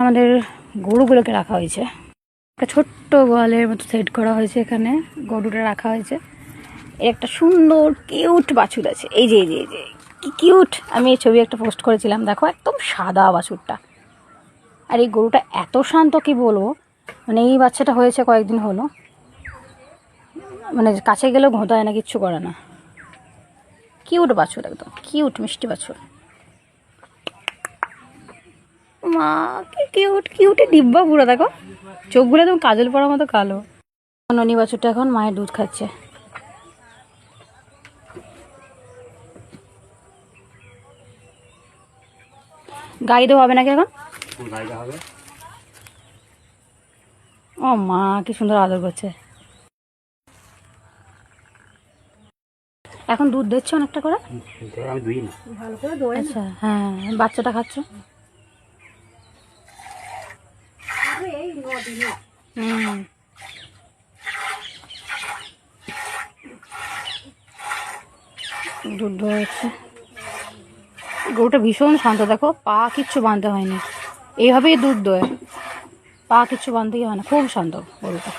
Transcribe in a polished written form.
আমাদের গরুগুলোকে রাখা হয়েছে একটা ছোট্ট গোয়ালের মতো সেট করা হয়েছে। এখানে গরুটা রাখা হয়েছে। একটা সুন্দর কিউট বাছুর আছে। এই যে কি কিউট। আমি এই ছবি একটা পোস্ট করেছিলাম, দেখো একদম সাদা বাছুরটা। আর এই গরুটা এত শান্ত কি বলবো, মানে এই বাচ্চাটা হয়েছে কয়েকদিন হলো, মানে কাছে গেলেও ঘোঁতায় না, কিচ্ছু করে না। কিউট বাছুর, একদম কিউট মিষ্টি বাছুর। মা কি কিউট, কিউটে ডিব্বা পুরো, দেখো চোখগুলো একদম কাজল পড়ার মতো কালো। ননি বাছুরটা এখন মায়ের দুধ খাচ্ছে। গাই দেওয়া হবে নাকি এখন? ও মা কি সুন্দর আদর করছে। এখন দুধ দিচ্ছে অনেকটা করে? আচ্ছা হ্যাঁ, বাচ্চাটা খাচ্ছে। দুধ হয়েছে। গরুটা ভীষণ শান্ত, দেখো পা কিচ্ছু বাঁধতে হয়নি, এইভাবেই দুধ দোয়, পা কিচ্ছু বাঁধতেই হয় না, খুব শান্ত গরুটা।